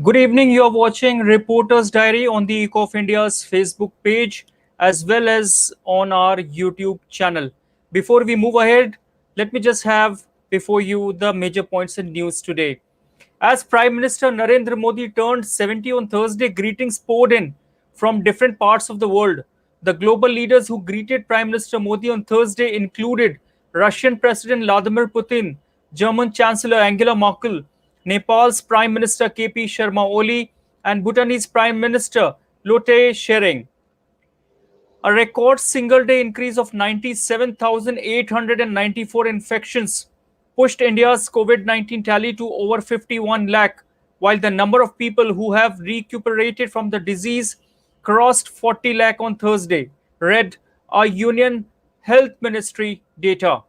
Good evening. You are watching Reporter's Diary on the Eco of India's Facebook page as well as on our YouTube channel. Before we move ahead, let me just have before you the major points in news today. As Prime Minister Narendra Modi turned 70 on Thursday, greetings poured in from different parts of the world. The global leaders who greeted Prime Minister Modi on Thursday included Russian President Vladimir Putin, German Chancellor Angela Merkel, Nepal's Prime Minister KP Sharma Oli, and Bhutanese Prime Minister Lotte Tshering. A record single day increase of 97,894 infections pushed India's COVID 19 tally to over 51 lakh, while the number of people who have recuperated from the disease crossed 40 lakh on Thursday, read our Union Health Ministry data.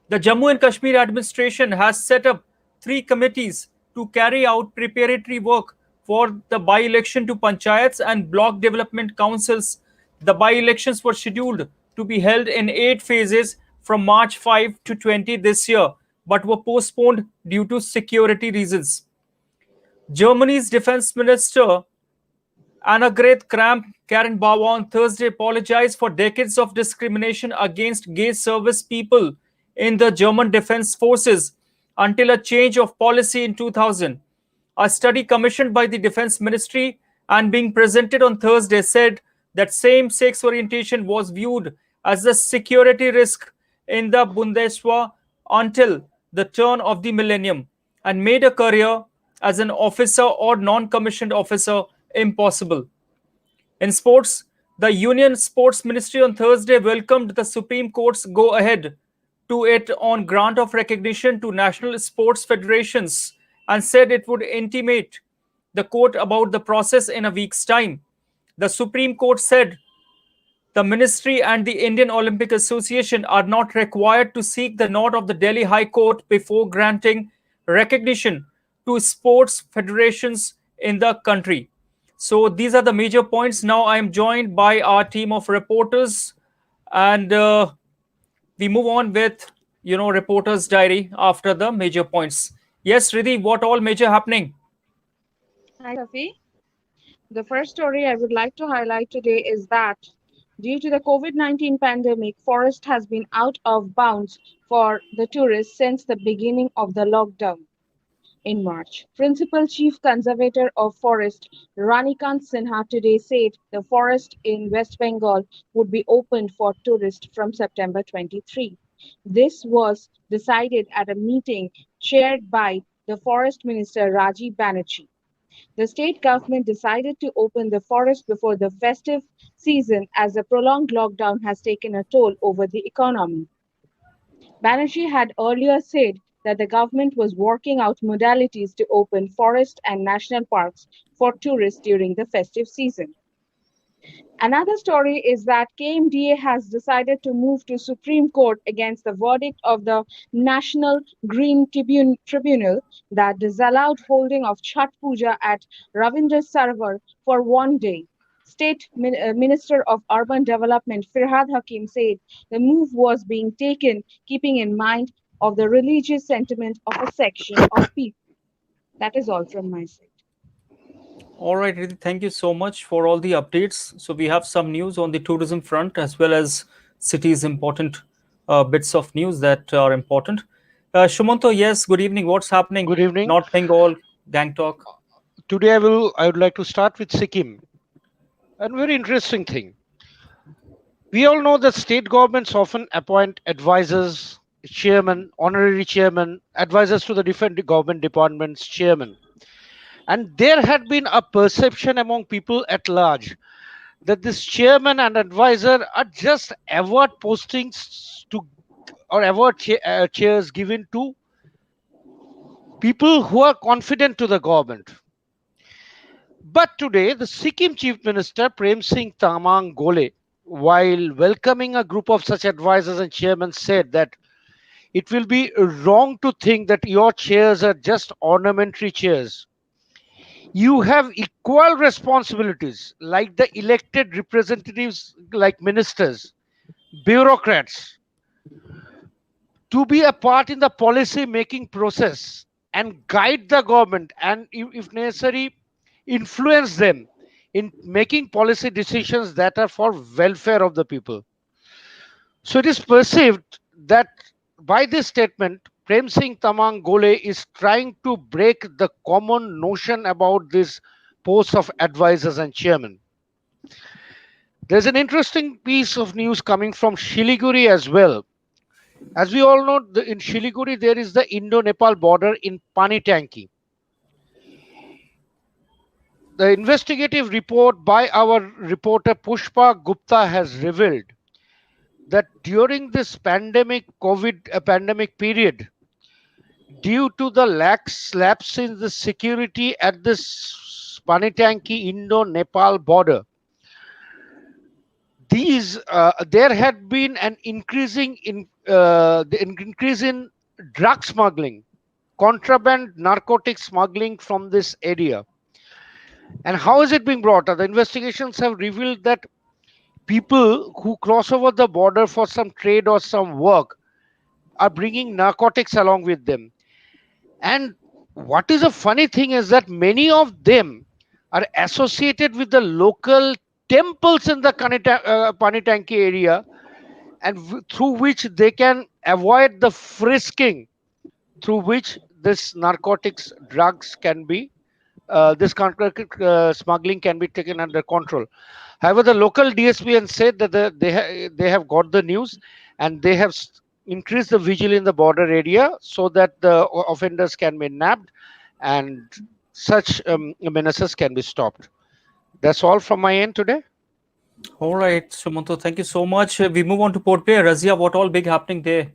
The Jammu and Kashmir administration has set up three committees to carry out preparatory work for the by election to panchayats and block development councils. The by elections were scheduled to be held in 8 phases from March 5 to 20 this year, but were postponed due to security reasons. Germany's defense minister Annegret Kramp-Karrenbauer on Thursday apologized for decades of discrimination against gay service people in the German defense forces until a change of policy in 2000. A study commissioned by the Defense Ministry and being presented on Thursday said that same sex orientation was viewed as a security risk in the Bundeswehr until the turn of the millennium and made a career as an officer or non commissioned officer impossible. In sports, the Union Sports Ministry on Thursday welcomed the Supreme Court's go ahead to it on grant of recognition to national sports federations and said it would intimate the court about the process in a week's time. The Supreme Court said the ministry and the Indian Olympic Association are not required to seek the nod of the Delhi High Court before granting recognition to sports federations in the country. So these are the major points. Now I am joined by our team of reporters, and we move on with reporters' diary after the major points. Yes, Riddhi, what all major happening? Hi, Safi. The first story I would like to highlight today is that due to the COVID-19 pandemic, forest has been out of bounds for the tourists since the beginning of the lockdown in March. Principal Chief Conservator of Forest Ranikant Sinha today said the forest in West Bengal would be opened for tourists from September 23. This was decided at a meeting chaired by the Forest Minister Rajiv Banerjee. The state government decided to open the forest before the festive season as the prolonged lockdown has taken a toll over the economy. Banerjee had earlier said that the government was working out modalities to open forest and national parks for tourists during the festive season. Another story is that KMDA has decided to move to Supreme Court against the verdict of the National Tribunal that disallowed holding of Chhat Puja at Ravindra Sarovar for one day. Minister of Urban Development Firhad Hakim said the move was being taken keeping in mind of the religious sentiment of a section of people. That is all from my side. All right, Riddhi, thank you so much for all the updates. So we have some news on the tourism front as well as cities' important bits of news that are important. Shumanto, yes, good evening. What's happening? Good evening. North Bengal, Gangtok. Today I would like to start with Sikkim. A very interesting thing. We all know that state governments often appoint advisors, chairman, honorary chairman, advisors to the different government departments, chairman. And there had been a perception among people at large that this chairman and advisor are just award postings to or chairs given to people who are confident to the government. But today, the Sikkim Chief Minister Prem Singh Tamang Gole, while welcoming a group of such advisors and chairmen, said that it will be wrong to think that your chairs are just ornamentary chairs. You have equal responsibilities like the elected representatives, like ministers, bureaucrats, to be a part in the policy making process and guide the government, and if necessary, influence them in making policy decisions that are for welfare of the people. So it is perceived that by this statement, Prem Singh Tamang Gole is trying to break the common notion about this posts of advisors and chairman. There's an interesting piece of news coming from Shiliguri as well. As we all know, in Shiliguri there is the Indo-Nepal border in Panitanki. The investigative report by our reporter Pushpa Gupta has revealed that during this pandemic period, due to the lapse in the security at this Panitanki Indo-Nepal border, there had been an increase in drug smuggling, contraband narcotic smuggling from this area. And how is it being brought up? The investigations have revealed that people who cross over the border for some trade or some work are bringing narcotics along with them. And what is a funny thing is that many of them are associated with the local temples in the Panitanki area, and through which they can avoid the frisking, through which this narcotics drugs can be this smuggling can be taken under control. However, the local DSP has said that they have got the news, and they have increased the vigil in the border area so that the offenders can be nabbed and such menaces can be stopped. That's all from my end today. All right, Sumanto, thank you so much. We move on to Port Blair. Razia, what all big happening there?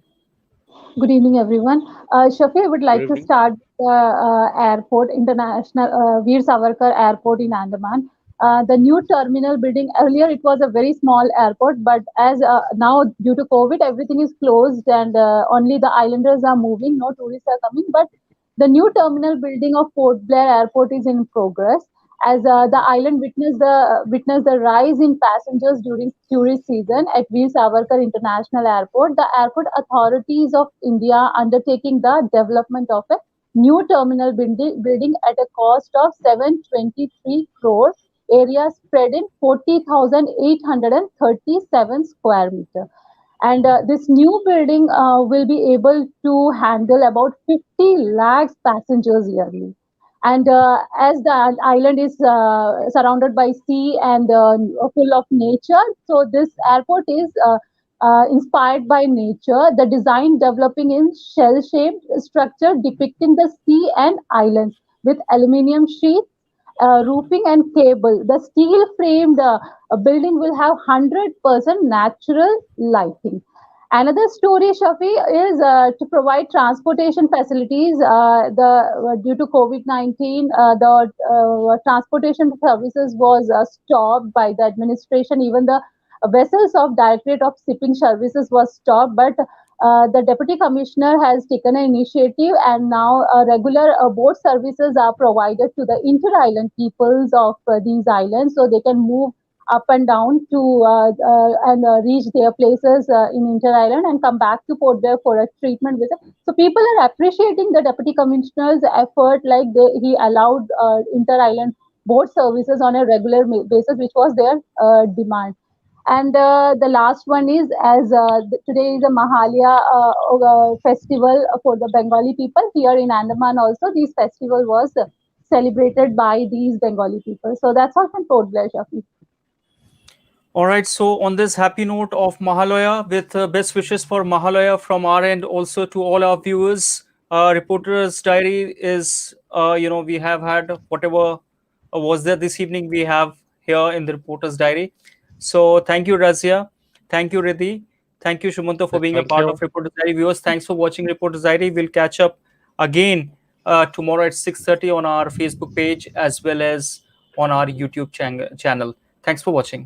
Good evening, everyone. Shafi, I would like Good to evening. start the airport, International Veer Savarkar Airport in Andaman. The new terminal building, earlier it was a very small airport, but as now due to COVID, everything is closed and only the islanders are moving, no tourists are coming. But the new terminal building of Port Blair Airport is in progress as the island witnessed the rise in passengers during tourist season at Veer Savarkar International Airport. The airport authorities of India undertaking the development of a new terminal building at a cost of 723 crore, area spread in 40,837 square meter. And this new building will be able to handle about 50 lakhs passengers yearly. And as the island is surrounded by sea and full of nature, so this airport is inspired by nature. The design developing in shell-shaped structure depicting the sea and islands with aluminium sheets, roofing and cable. The steel-framed building will have 100% natural lighting. Another story, Shafi, is to provide transportation facilities. Due to COVID-19, the transportation services was stopped by the administration. Even the vessels of Directorate of Shipping Services was stopped, but the Deputy Commissioner has taken an initiative, and now regular boat services are provided to the inter-island peoples of these islands, so they can move up and down to and reach their places in inter-island and come back to Port Blair for a treatment visit. So people are appreciating the Deputy Commissioner's effort, like he allowed inter-island boat services on a regular basis, which was their demand. And the last one is, as today is a Mahalaya festival for the Bengali people here in Andaman. Also, this festival was celebrated by these Bengali people. So that's all from Port Blair, Shafi. All right, so on this happy note of Mahalaya, with best wishes for Mahalaya from our end, also to all our viewers. Reporter's Diary is, we have had whatever was there this evening, we have here in the Reporter's Diary. So thank you, Razia. Thank you, Riddhi. Thank you, Shumanta, for being a Thank part you. of Reporter's Diary. Viewers, thanks for watching Reporter's Diary. We'll catch up again tomorrow at 6:30 on our Facebook page as well as on our YouTube channel. Thanks for watching.